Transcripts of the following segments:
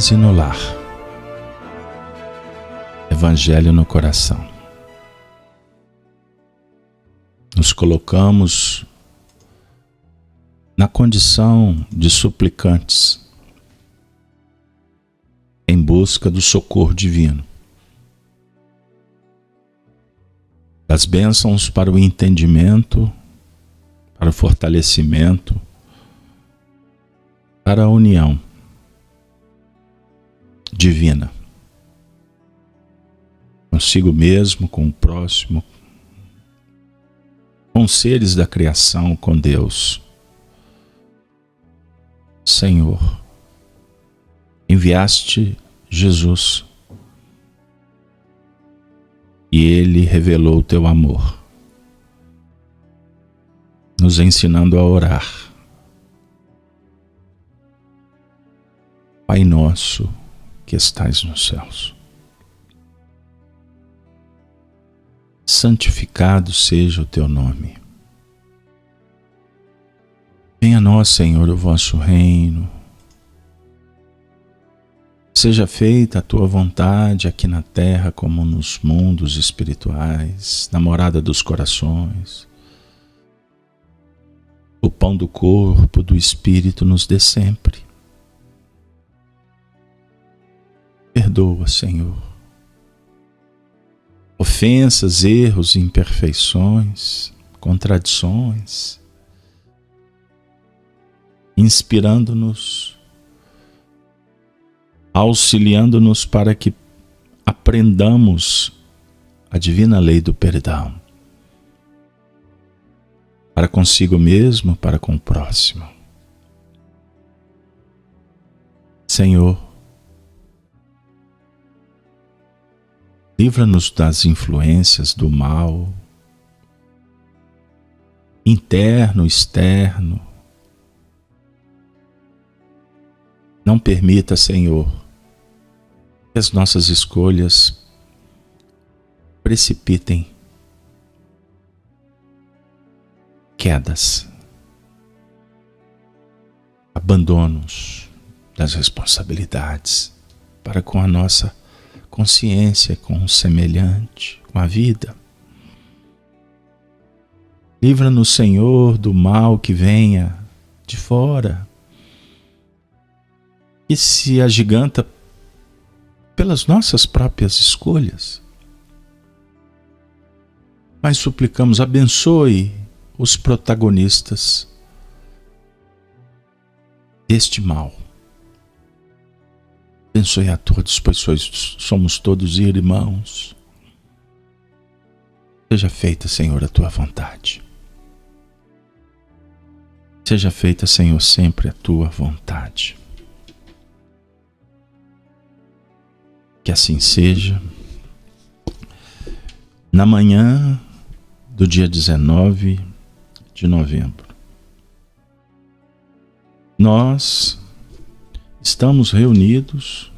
ênfase no lar. Evangelho no coração. Nos colocamos na condição de suplicantes em busca do socorro divino, das bênçãos para o entendimento, para o fortalecimento, para a união divina consigo mesmo, com o próximo, com os seres da criação, com Deus. Senhor, enviaste Jesus e Ele revelou o teu amor, nos ensinando a orar. Pai nosso que estais nos céus, santificado seja o teu nome. Venha a nós, Senhor, o vosso reino. Seja feita a tua vontade aqui na terra como nos mundos espirituais, na morada dos corações. O pão do corpo, do espírito nos dê sempre. Perdoa, Senhor, ofensas, erros, imperfeições, contradições, inspirando-nos, auxiliando-nos para que aprendamos a divina lei do perdão, para consigo mesmo, para com o próximo. Senhor, livra-nos das influências do mal, interno, externo. Não permita, Senhor, que as nossas escolhas precipitem quedas, abandonos das responsabilidades para com a nossa consciência, com o semelhante, com a vida. Livra-nos, Senhor, do mal que venha de fora e se agiganta pelas nossas próprias escolhas. Mas suplicamos, abençoe os protagonistas deste mal. Abençoe a todos, pois somos todos irmãos. Seja feita, Senhor, a tua vontade. Seja feita, Senhor, sempre a tua vontade. Que assim seja. Na manhã do dia 19 de novembro, nós estamos reunidos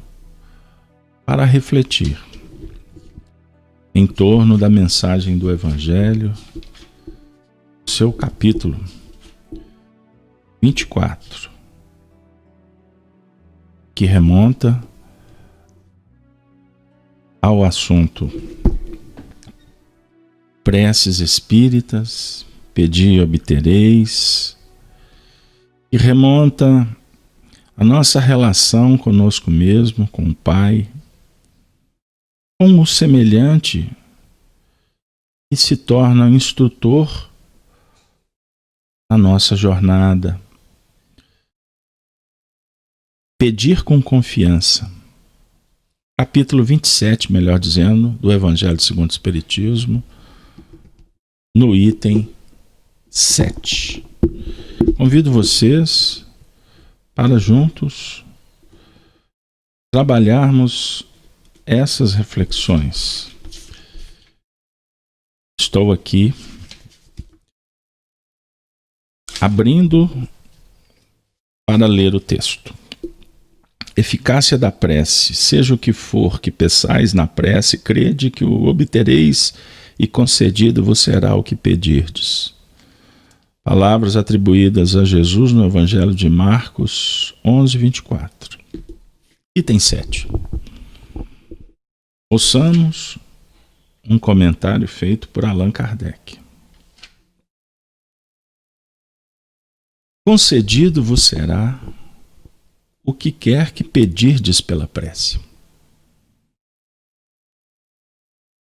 para refletir em torno da mensagem do Evangelho, seu capítulo 24, que remonta ao assunto preces espíritas, pedi e obtereis, e remonta a nossa relação conosco mesmo, com o Pai, com o semelhante que se torna um instrutor na nossa jornada. Pedir com confiança. Capítulo 27, melhor dizendo, do Evangelho segundo o Espiritismo, no item 7. Convido vocês para juntos trabalharmos essas reflexões. Estou aqui abrindo para ler o texto. Eficácia da prece. Seja o que for que peçais na prece, crede que o obtereis e concedido vos será o que pedirdes. Palavras atribuídas a Jesus no Evangelho de Marcos 11, 24. Item 7. Ouçamos um comentário feito por Allan Kardec. Concedido vos será o que quer que pedirdes pela prece.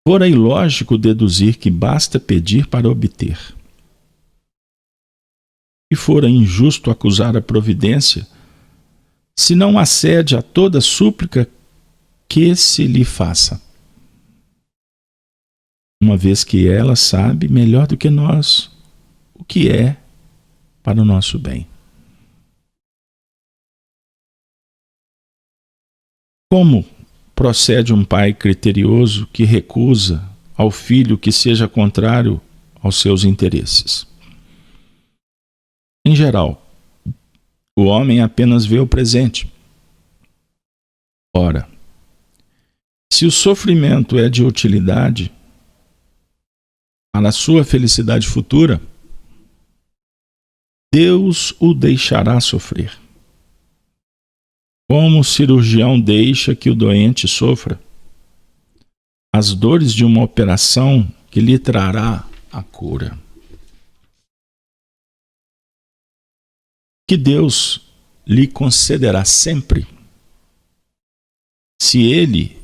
Fora ilógico deduzir que basta pedir para obter. E fora injusto acusar a providência se não acede a toda súplica que se lhe faça, uma vez que ela sabe melhor do que nós o que é para o nosso bem. Como procede um pai criterioso que recusa ao filho que seja contrário aos seus interesses? Em geral, o homem apenas vê o presente. Ora, se o sofrimento é de utilidade para a sua felicidade futura, Deus o deixará sofrer. Como o cirurgião deixa que o doente sofra as dores de uma operação que lhe trará a cura. Que Deus lhe concederá sempre, se ele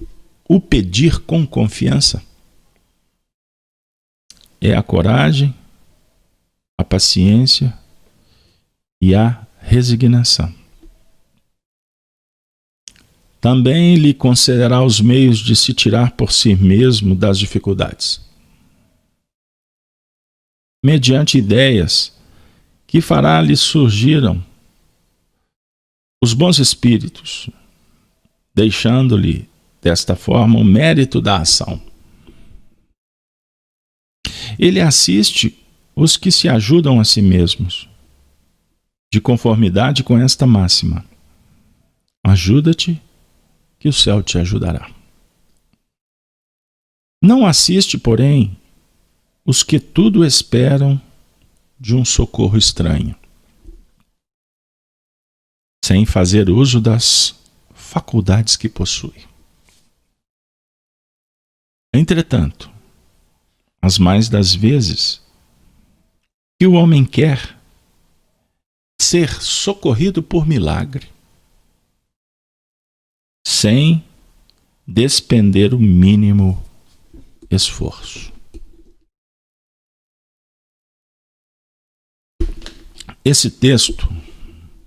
o pedir com confiança, é a coragem, a paciência e a resignação. Também lhe concederá os meios de se tirar por si mesmo das dificuldades, mediante ideias que fará-lhe surgiram os bons espíritos, deixando-lhe, desta forma, o mérito da ação. Ele assiste os que se ajudam a si mesmos, de conformidade com esta máxima: ajuda-te, que o céu te ajudará. Não assiste, porém, os que tudo esperam de um socorro estranho, sem fazer uso das faculdades que possui. Entretanto, as mais das vezes que o homem quer ser socorrido por milagre, sem despender o mínimo esforço. Esse texto,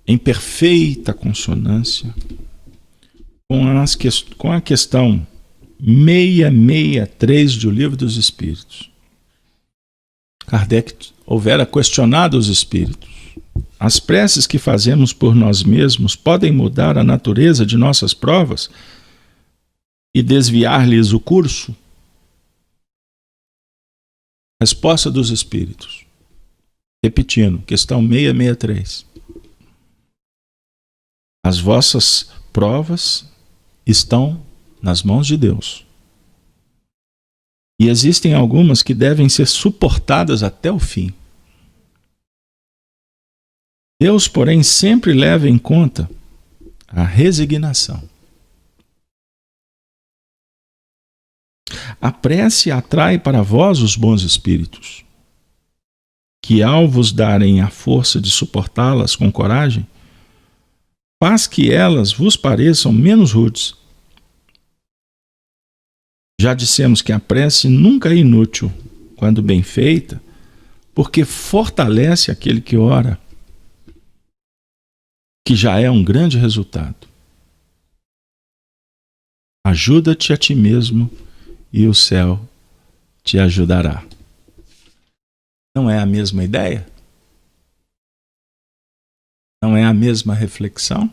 em perfeita consonância com a questão 663 do Livro dos Espíritos. Kardec houvera questionado os espíritos: as preces que fazemos por nós mesmos podem mudar a natureza de nossas provas e desviar-lhes o curso? Resposta dos espíritos. Repetindo, questão 663. As vossas provas estão nas mãos de Deus. E existem algumas que devem ser suportadas até o fim. Deus, porém, sempre leva em conta a resignação. A prece atrai para vós os bons espíritos, que ao vos darem a força de suportá-las com coragem, faz que elas vos pareçam menos rudes. Já dissemos que a prece nunca é inútil, quando bem feita, porque fortalece aquele que ora, que já é um grande resultado. Ajuda-te a ti mesmo e o céu te ajudará. Não é a mesma ideia? Não é a mesma reflexão?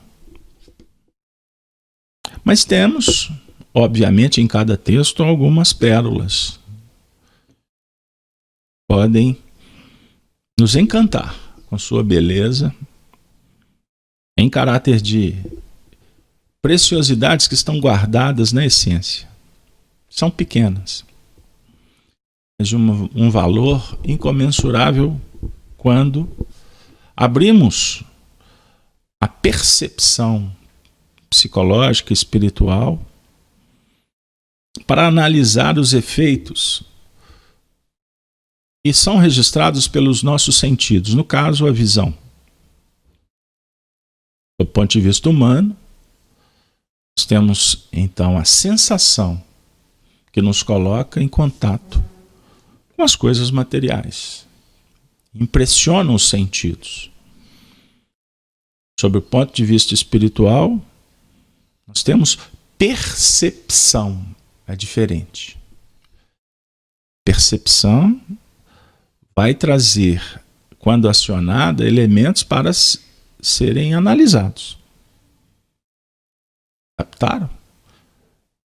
Mas temos, obviamente, em cada texto, algumas pérolas. Podem nos encantar com sua beleza, em caráter de preciosidades que estão guardadas na essência. São pequenas, mas de um valor incomensurável quando abrimos a percepção psicológica, espiritual, para analisar os efeitos que são registrados pelos nossos sentidos, no caso, a visão. Do ponto de vista humano, nós temos então a sensação que nos coloca em contato com as coisas materiais. Impressionam os sentidos. Sob o ponto de vista espiritual, nós temos percepção. É diferente. Percepção vai trazer, quando acionada, elementos para serem analisados. Captaram?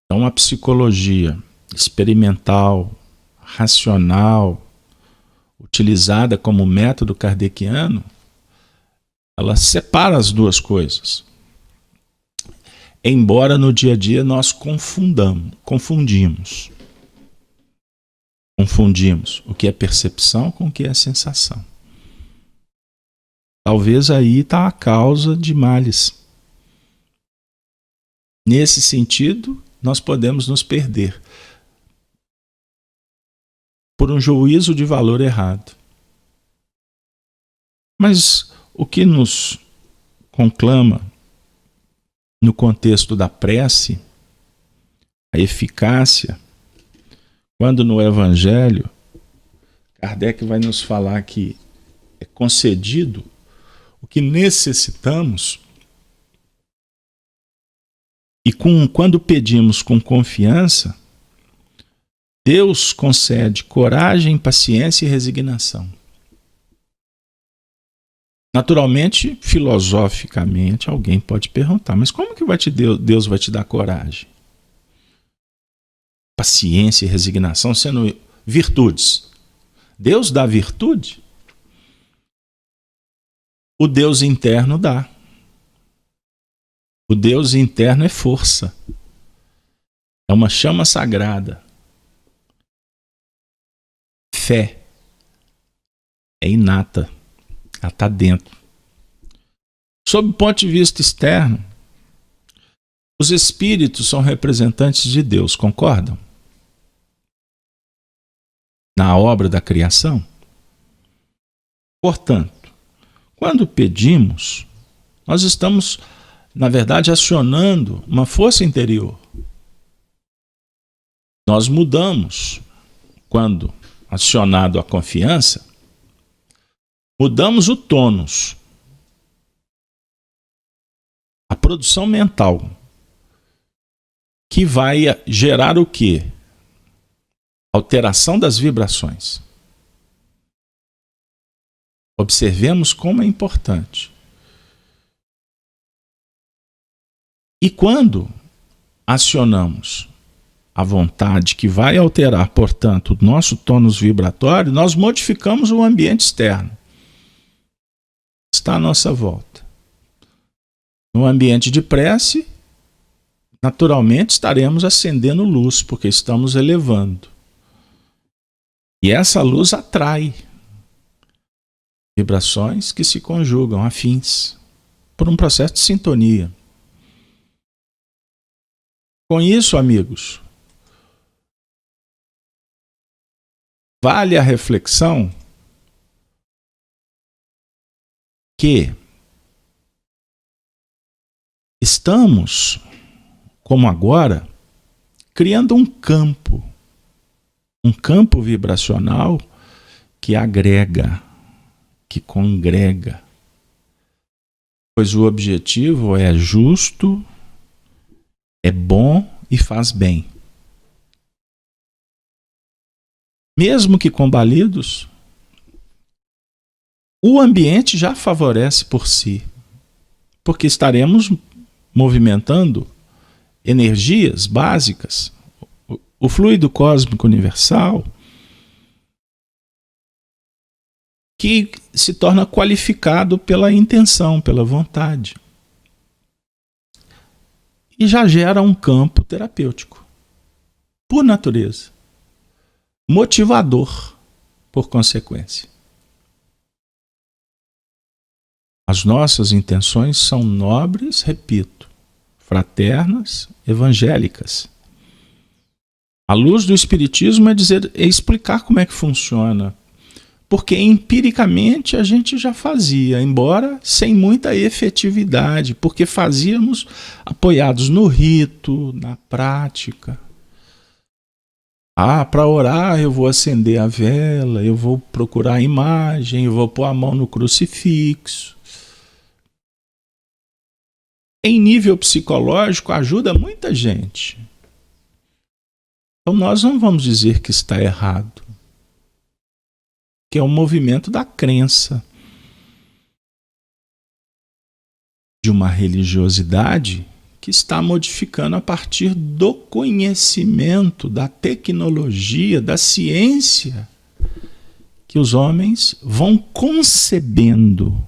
Então, a psicologia experimental, racional, utilizada como método kardeciano, ela separa as duas coisas. Embora no dia a dia nós confundimos o que é percepção com o que é sensação. Talvez aí está a causa de males. Nesse sentido, nós podemos nos perder por um juízo de valor errado. Mas o que nos conclama no contexto da prece, a eficácia, quando no Evangelho, Kardec vai nos falar que é concedido o que necessitamos, e quando pedimos com confiança, Deus concede coragem, paciência e resignação. Naturalmente, filosoficamente, alguém pode perguntar, mas como que Deus vai te dar coragem? Paciência e resignação sendo virtudes. Deus dá virtude? O Deus interno dá. O Deus interno é força. É uma chama sagrada. Fé é inata. Ela está dentro. Sob o ponto de vista externo, os espíritos são representantes de Deus, concordam? Na obra da criação. Portanto, quando pedimos, nós estamos, na verdade, acionando uma força interior. Nós mudamos, quando acionado a confiança, mudamos o tônus, a produção mental, que vai gerar o quê? Alteração das vibrações. Observemos como é importante. E quando acionamos a vontade que vai alterar, portanto, o nosso tônus vibratório, nós modificamos o ambiente externo. Está à nossa volta. No ambiente de prece, naturalmente estaremos acendendo luz, porque estamos elevando. E essa luz atrai vibrações que se conjugam, afins, por um processo de sintonia. Com isso, amigos, vale a reflexão que estamos, como agora, criando um campo vibracional que agrega, que congrega, pois o objetivo é justo, é bom e faz bem. Mesmo que combalidos, o ambiente já favorece por si, porque estaremos movimentando energias básicas, o fluido cósmico universal, que se torna qualificado pela intenção, pela vontade. E já gera um campo terapêutico, por natureza. Motivador, por consequência. As nossas intenções são nobres, repito, fraternas, evangélicas. A luz do Espiritismo é explicar como é que funciona. Porque empiricamente a gente já fazia, embora sem muita efetividade, porque fazíamos apoiados no rito, na prática. Para orar eu vou acender a vela, eu vou procurar a imagem, eu vou pôr a mão no crucifixo. Em nível psicológico ajuda muita gente. Então nós não vamos dizer que está errado. Que é o movimento da crença de uma religiosidade que está modificando a partir do conhecimento, da tecnologia, da ciência que os homens vão concebendo,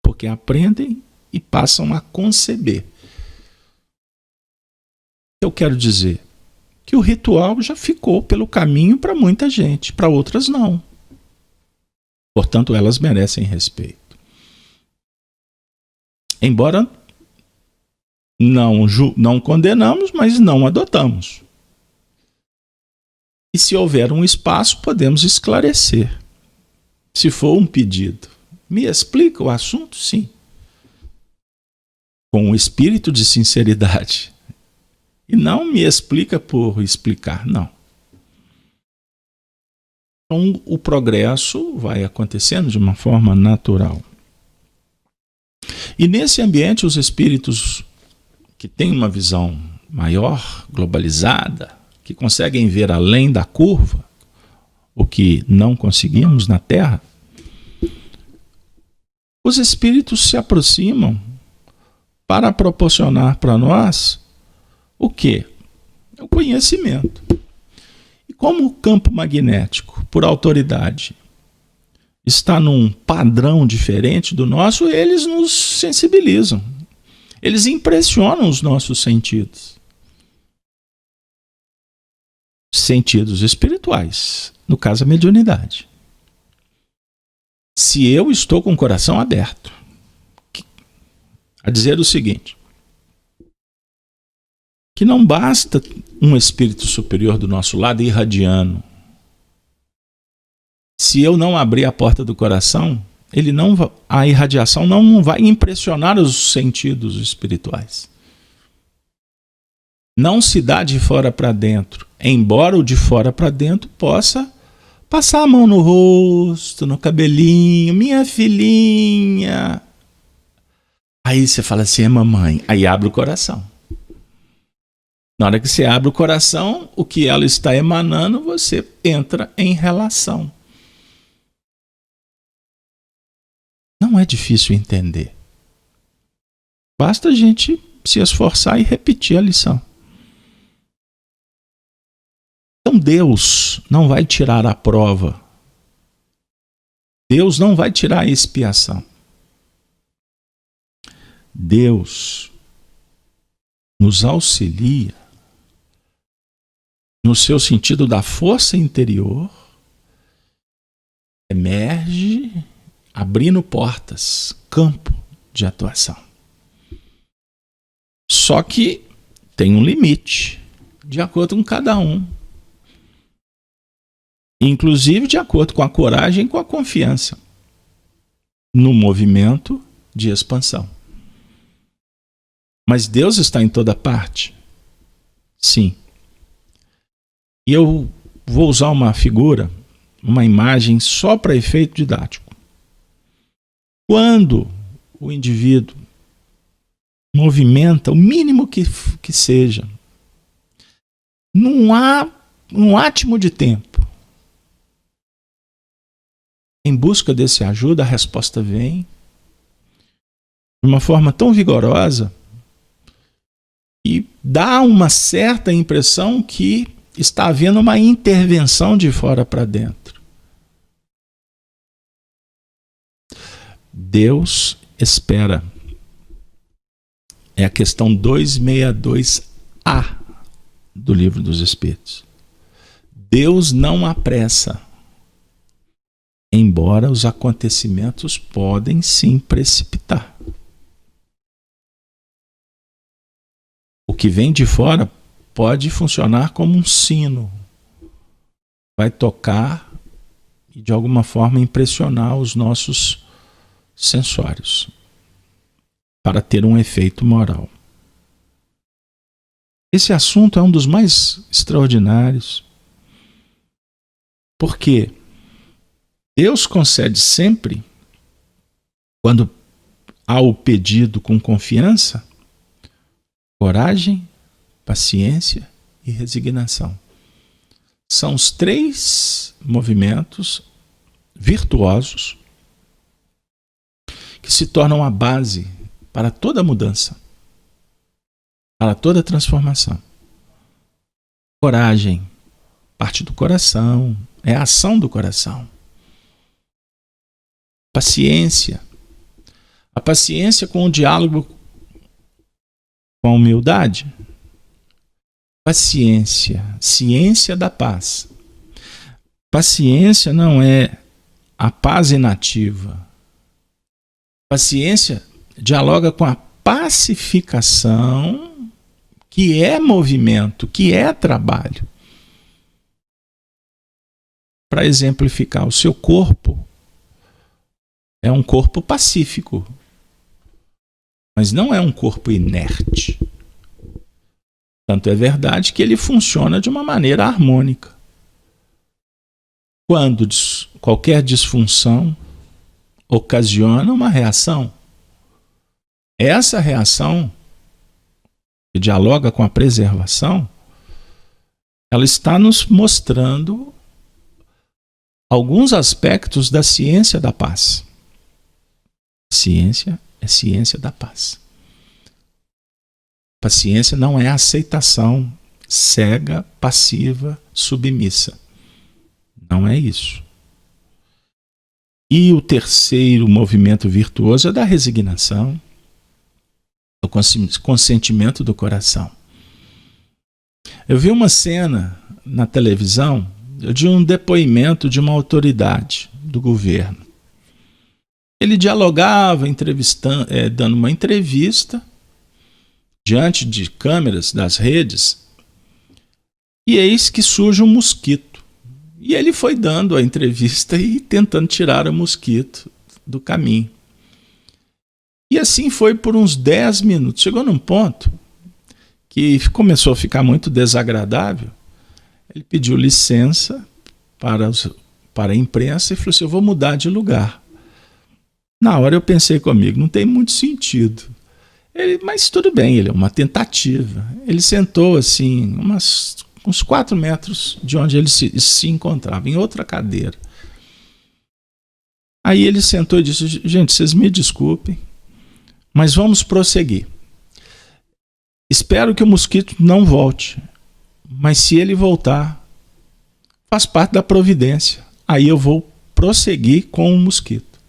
porque aprendem e passam a conceber. Eu quero dizer que o ritual já ficou pelo caminho para muita gente, para outras não. Portanto, elas merecem respeito. Embora não condenamos, mas não adotamos. E se houver um espaço, podemos esclarecer. Se for um pedido. Me explica o assunto? Sim. Com um espírito de sinceridade. E não me explica por explicar, não. Então, o progresso vai acontecendo de uma forma natural. E nesse ambiente, os espíritos que têm uma visão maior, globalizada, que conseguem ver além da curva, o que não conseguimos na Terra, os espíritos se aproximam para proporcionar para nós o quê? O conhecimento. E como o campo magnético, por autoridade, está num padrão diferente do nosso, eles nos sensibilizam. Eles impressionam os nossos sentidos. Sentidos espirituais, no caso a mediunidade. Se eu estou com o coração aberto, a dizer o seguinte, que não basta um espírito superior do nosso lado irradiando. Se eu não abrir a porta do coração, a irradiação não vai impressionar os sentidos espirituais. Não se dá de fora para dentro, embora o de fora para dentro possa passar a mão no rosto, no cabelinho, minha filhinha. Aí você fala assim, é mamãe. Aí abre o coração. Na hora que você abre o coração, o que ela está emanando, você entra em relação. Não é difícil entender. Basta a gente se esforçar e repetir a lição. Então Deus não vai tirar a prova. Deus não vai tirar a expiação. Deus nos auxilia no seu sentido da força interior, emerge abrindo portas, campo de atuação. Só que tem um limite, de acordo com cada um. Inclusive de acordo com a coragem e com a confiança no movimento de expansão. Mas Deus está em toda parte? Sim. E eu vou usar uma figura, uma imagem só para efeito didático. Quando o indivíduo movimenta, o mínimo que seja, num átimo de tempo, em busca desse ajuda, a resposta vem de uma forma tão vigorosa e dá uma certa impressão que está havendo uma intervenção de fora para dentro. Deus espera. É a questão 262A do Livro dos Espíritos. Deus não apressa, embora os acontecimentos podem sim precipitar. O que vem de fora pode funcionar como um sino. Vai tocar e de alguma forma impressionar os nossos sensórios para ter um efeito moral. Esse assunto é um dos mais extraordinários, porque Deus concede sempre, quando há o pedido com confiança, coragem, paciência e resignação. São os 3 movimentos virtuosos que se tornam a base para toda mudança, para toda transformação. Coragem, parte do coração, é a ação do coração. Paciência, a paciência com o diálogo com a humildade. Paciência, ciência da paz. Paciência não é a paz inativa. Paciência dialoga com a pacificação, que é movimento, que é trabalho. Para exemplificar, o seu corpo é um corpo pacífico, mas não é um corpo inerte. Tanto é verdade que ele funciona de uma maneira harmônica. Quando qualquer disfunção ocasiona uma reação, essa reação, que dialoga com a preservação, ela está nos mostrando alguns aspectos da ciência da paz. Ciência é ciência da paz. Paciência não é aceitação cega, passiva, submissa. Não é isso. E o terceiro movimento virtuoso é da resignação, o consentimento do coração. Eu vi uma cena na televisão de um depoimento de uma autoridade do governo. Ele dialogava, dando uma entrevista diante de câmeras das redes, e eis que surge um mosquito. E ele foi dando a entrevista e tentando tirar o mosquito do caminho. E assim foi por uns 10 minutos. Chegou num ponto que começou a ficar muito desagradável. Ele pediu licença para a imprensa e falou assim: eu vou mudar de lugar. Na hora eu pensei comigo, não tem muito sentido. Mas tudo bem, ele é uma tentativa. Ele sentou assim, uns 4 metros de onde ele se encontrava, em outra cadeira. Aí ele sentou e disse: gente, vocês me desculpem, mas vamos prosseguir. Espero que o mosquito não volte, mas se ele voltar, faz parte da providência. Aí eu vou prosseguir com o mosquito.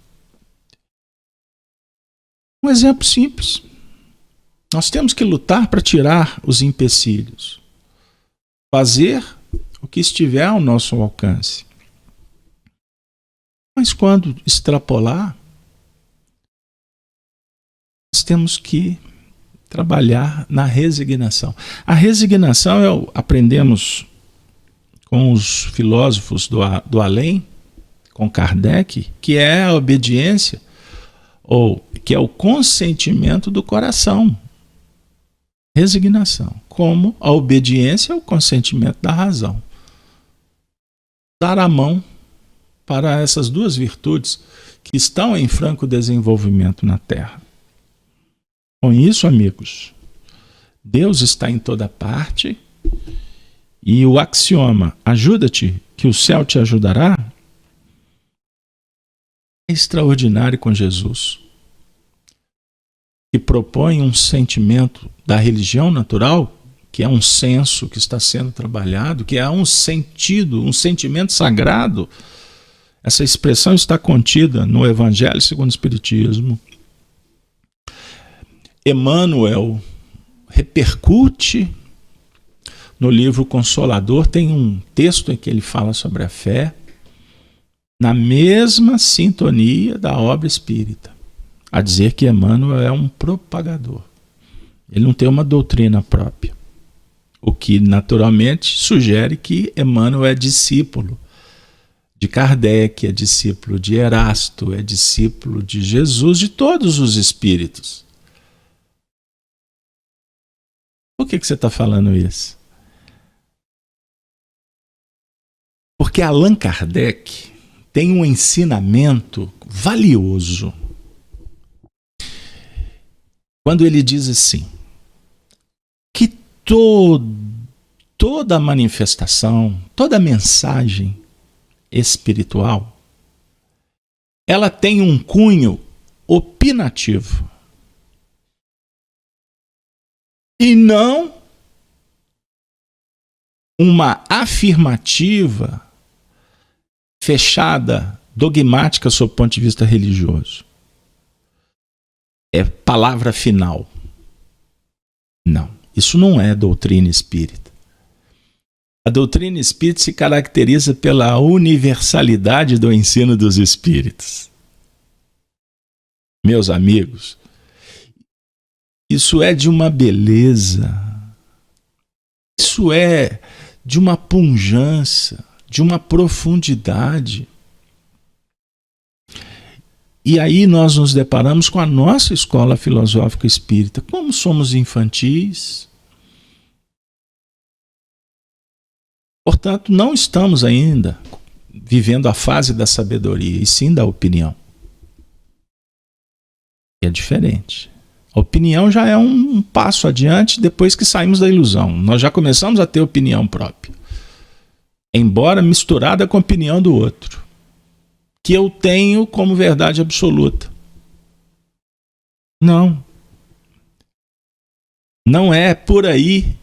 Um exemplo simples. Nós temos que lutar para tirar os empecilhos. Fazer o que estiver ao nosso alcance. Mas quando extrapolar, nós temos que trabalhar na resignação. A resignação, aprendemos com os filósofos do além, com Kardec, que é a obediência, ou que é o consentimento do coração. Resignação, como a obediência é o consentimento da razão. Dar a mão para essas duas virtudes que estão em franco desenvolvimento na Terra. Com isso, amigos, Deus está em toda parte e o axioma ajuda-te que o céu te ajudará é extraordinário com Jesus, que propõe um sentimento da religião natural, que é um senso que está sendo trabalhado, que é um sentido, um sentimento sagrado. Essa expressão está contida no Evangelho segundo o Espiritismo. Emmanuel repercute no livro Consolador, tem um texto em que ele fala sobre a fé, na mesma sintonia da obra espírita, a dizer que Emmanuel é um propagador. Ele não tem uma doutrina própria. O que naturalmente sugere que Emmanuel é discípulo de Kardec, é discípulo de Erasto, é discípulo de Jesus, de todos os espíritos. Por que você está falando isso? Porque Allan Kardec tem um ensinamento valioso. Quando ele diz assim, que toda manifestação, toda mensagem espiritual, ela tem um cunho opinativo e não uma afirmativa fechada, dogmática sob o ponto de vista religioso. É palavra final. Não, isso não é doutrina espírita. A doutrina espírita se caracteriza pela universalidade do ensino dos espíritos. Meus amigos, isso é de uma beleza, isso é de uma pujança, de uma profundidade. E aí nós nos deparamos com a nossa escola filosófica espírita. Como somos infantis, portanto, não estamos ainda vivendo a fase da sabedoria, e sim da opinião. É diferente. A opinião já é um passo adiante depois que saímos da ilusão. Nós já começamos a ter opinião própria, embora misturada com a opinião do outro, que eu tenho como verdade absoluta. Não é por aí.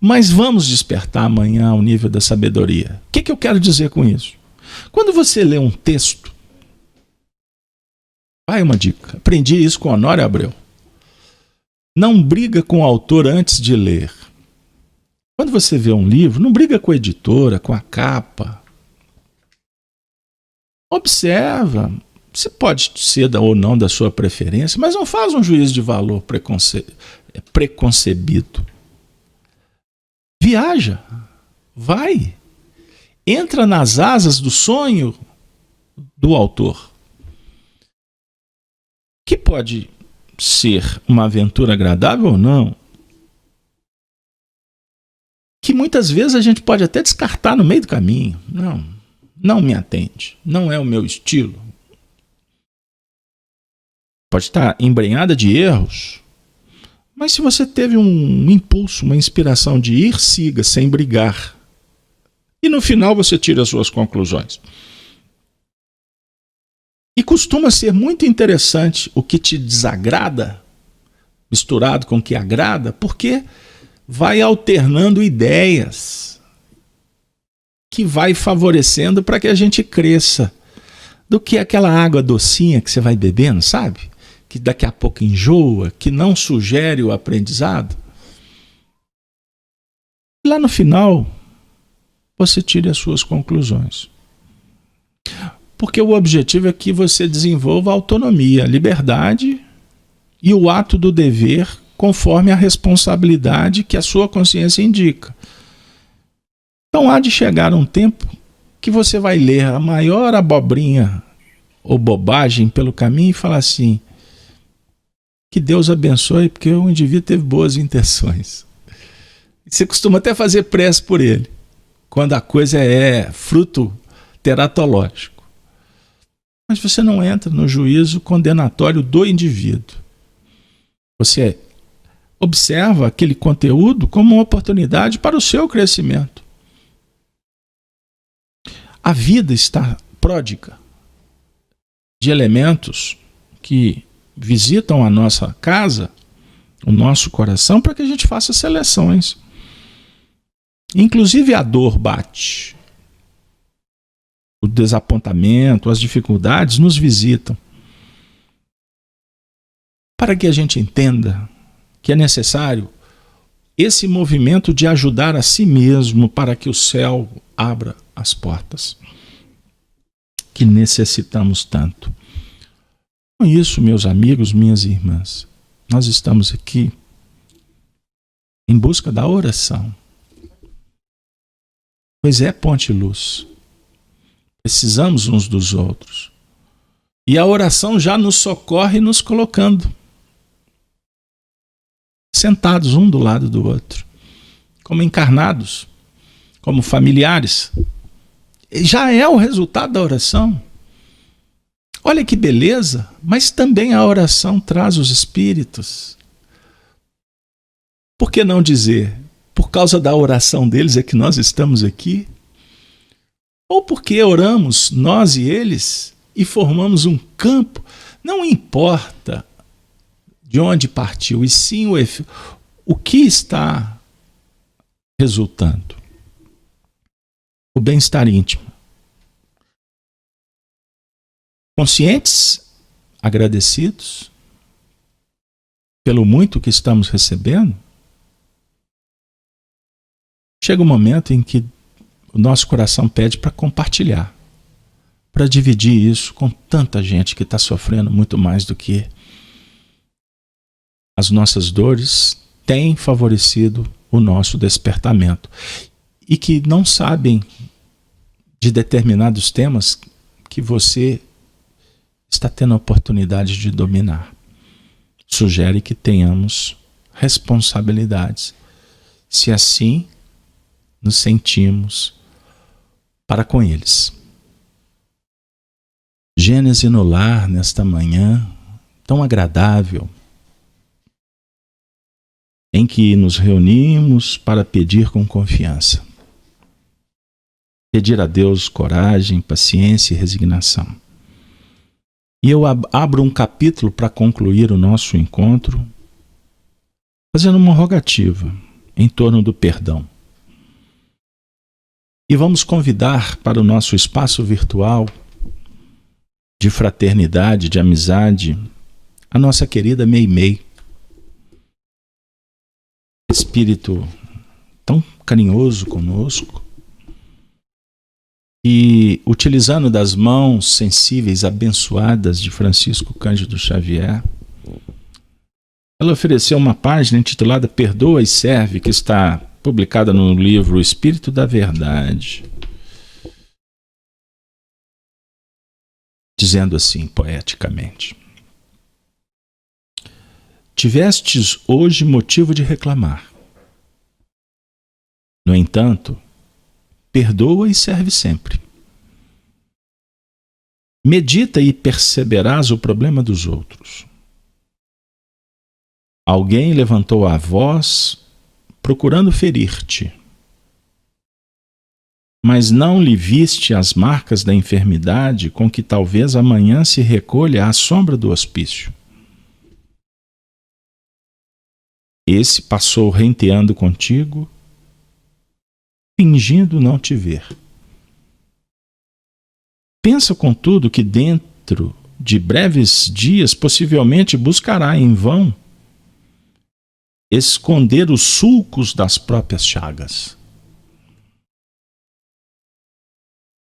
Mas vamos despertar amanhã ao nível da sabedoria. O que eu quero dizer com isso? Quando você lê um texto, vai uma dica, aprendi isso com Honório Abreu. Não briga com o autor antes de ler. Quando você vê um livro, não briga com a editora, com a capa. Observa, se pode ser ou não da sua preferência, mas não faz um juízo de valor preconcebido. Viaja, vai, entra nas asas do sonho do autor, que pode ser uma aventura agradável ou não, que muitas vezes a gente pode até descartar no meio do caminho. Não me atende, não é o meu estilo. Pode estar embrenhada de erros, mas se você teve um impulso, uma inspiração de ir, siga, sem brigar. E no final você tira as suas conclusões. E costuma ser muito interessante o que te desagrada, misturado com o que agrada, porque vai alternando ideias que vai favorecendo para que a gente cresça. Do que aquela água docinha que você vai bebendo, sabe? Que daqui a pouco enjoa, que não sugere o aprendizado. Lá no final, você tire as suas conclusões. Porque o objetivo é que você desenvolva a autonomia, a liberdade e o ato do dever conforme a responsabilidade que a sua consciência indica. Então há de chegar um tempo que você vai ler a maior abobrinha ou bobagem pelo caminho e falar assim: que Deus abençoe, porque o indivíduo teve boas intenções. Você costuma até fazer prece por ele, quando a coisa é fruto teratológico. Mas você não entra no juízo condenatório do indivíduo. Você observa aquele conteúdo como uma oportunidade para o seu crescimento. A vida está pródiga de elementos que visitam a nossa casa, o nosso coração, para que a gente faça seleções. Inclusive a dor bate. O desapontamento, as dificuldades nos visitam. Para que a gente entenda que é necessário esse movimento de ajudar a si mesmo para que o céu abra as portas que necessitamos tanto. Com isso, meus amigos, minhas irmãs, nós estamos aqui em busca da oração. Pois é, ponte luz. Precisamos uns dos outros. E a oração já nos socorre nos colocando sentados um do lado do outro, como encarnados, como familiares. Já é o resultado da oração. Olha que beleza, mas também a oração traz os espíritos. Por que não dizer, por causa da oração deles é que nós estamos aqui? Ou porque oramos, nós e eles, e formamos um campo, não importa de onde partiu, e sim o que está resultando. O bem-estar íntimo. Conscientes, agradecidos pelo muito que estamos recebendo, chega um momento em que o nosso coração pede para compartilhar, para dividir isso com tanta gente que está sofrendo muito mais do que as nossas dores têm favorecido o nosso despertamento e que não sabem de determinados temas que você está tendo a oportunidade de dominar. Sugere que tenhamos responsabilidades, se assim nos sentimos para com eles. Gênese no lar nesta manhã tão agradável, em que nos reunimos para pedir com confiança. Pedir a Deus coragem, paciência e resignação. E eu abro um capítulo para concluir o nosso encontro, fazendo uma rogativa em torno do perdão. E vamos convidar para o nosso espaço virtual de fraternidade, de amizade, a nossa querida Meimei. Espírito tão carinhoso conosco, e utilizando das mãos sensíveis, abençoadas de Francisco Cândido Xavier, ela ofereceu uma página intitulada Perdoa e Serve, que está publicada no livro O Espírito da Verdade, dizendo assim, poeticamente: tivestes hoje motivo de reclamar. No entanto, perdoa e serve sempre. Medita e perceberás o problema dos outros. Alguém levantou a voz procurando ferir-te, mas não lhe viste as marcas da enfermidade com que talvez amanhã se recolha à sombra do hospício. Esse passou renteando contigo, fingindo não te ver. Pensa, contudo, que dentro de breves dias possivelmente buscará em vão esconder os sulcos das próprias chagas.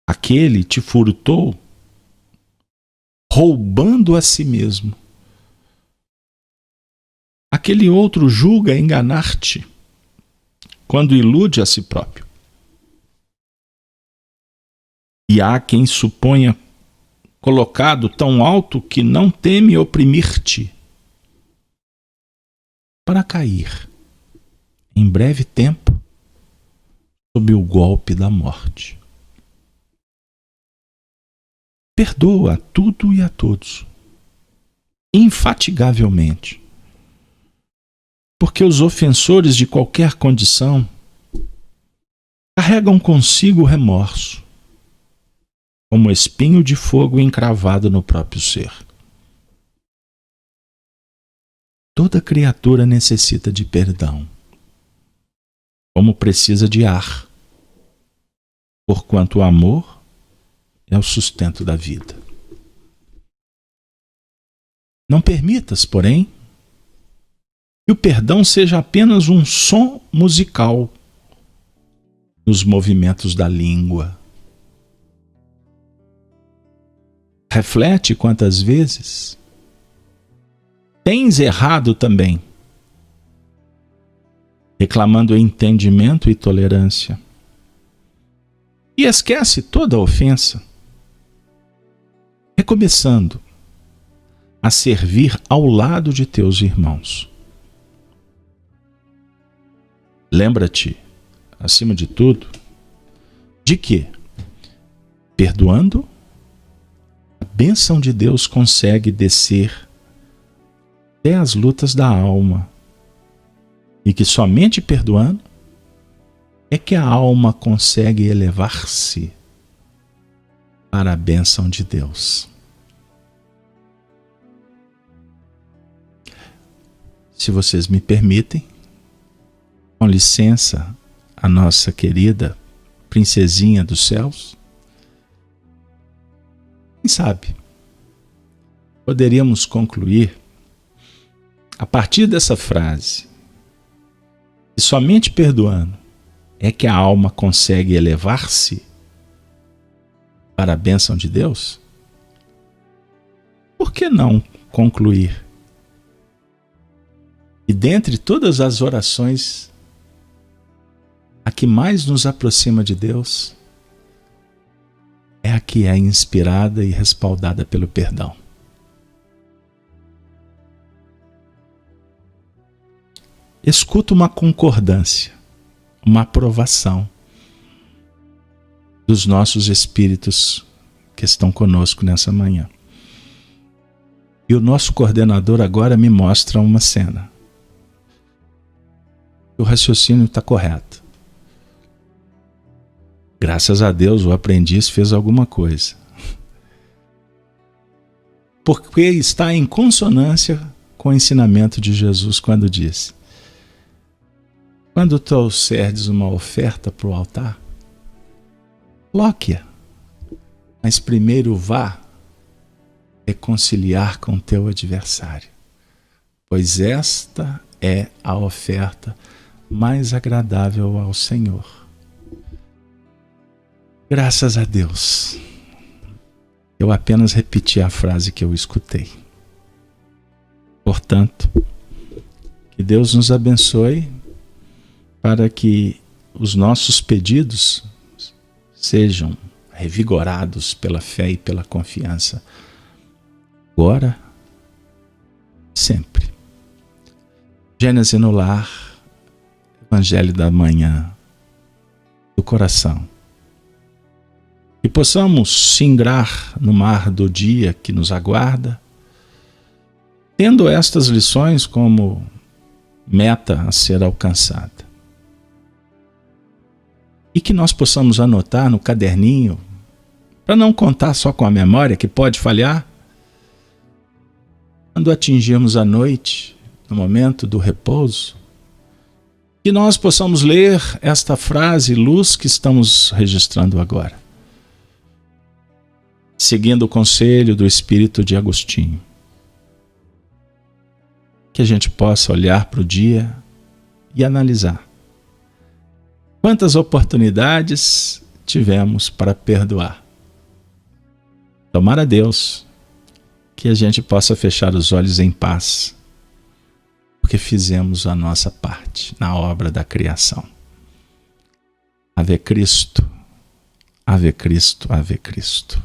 Aquele te furtou, roubando a si mesmo. Aquele outro julga enganar-te, quando ilude a si próprio. E há quem suponha colocado tão alto que não teme oprimir-te, para cair, em breve tempo, sob o golpe da morte. Perdoa a tudo e a todos, infatigavelmente, porque os ofensores de qualquer condição carregam consigo o remorso, como espinho de fogo encravado no próprio ser. Toda criatura necessita de perdão, como precisa de ar, porquanto o amor é o sustento da vida. Não permitas, porém, que o perdão seja apenas um som musical nos movimentos da língua. Reflete quantas vezes tens errado também, reclamando entendimento e tolerância. E esquece toda a ofensa, recomeçando a servir ao lado de teus irmãos. Lembra-te, acima de tudo, de que, perdoando, a bênção de Deus consegue descer até as lutas da alma, e que somente perdoando é que a alma consegue elevar-se para a bênção de Deus. Se vocês me permitem, com licença, a nossa querida princesinha dos céus, quem sabe poderíamos concluir a partir dessa frase que somente perdoando é que a alma consegue elevar-se para a bênção de Deus? Por que não concluir? E dentre todas as orações, a que mais nos aproxima de Deus é a que é inspirada e respaldada pelo perdão. Escuta uma concordância, uma aprovação dos nossos espíritos que estão conosco nessa manhã. E o nosso coordenador agora me mostra uma cena. O raciocínio está correto. Graças a Deus o aprendiz fez alguma coisa. Porque está em consonância com o ensinamento de Jesus quando diz: quando trouxerdes uma oferta para o altar, coloque-a, mas primeiro vá reconciliar com teu adversário, pois esta é a oferta mais agradável ao Senhor. Graças a Deus, eu apenas repeti a frase que eu escutei. Portanto, que Deus nos abençoe para que os nossos pedidos sejam revigorados pela fé e pela confiança, agora, sempre. Gênesis no lar, Evangelho da manhã, do coração. E possamos singrar no mar do dia que nos aguarda, tendo estas lições como meta a ser alcançada. E que nós possamos anotar no caderninho, para não contar só com a memória, que pode falhar, quando atingirmos a noite, no momento do repouso, que nós possamos ler esta frase, luz, que estamos registrando agora, seguindo o conselho do Espírito de Agostinho. Que a gente possa olhar para o dia e analisar quantas oportunidades tivemos para perdoar. Tomara a Deus que a gente possa fechar os olhos em paz, porque fizemos a nossa parte na obra da criação. Ave Cristo, Ave Cristo, Ave Cristo.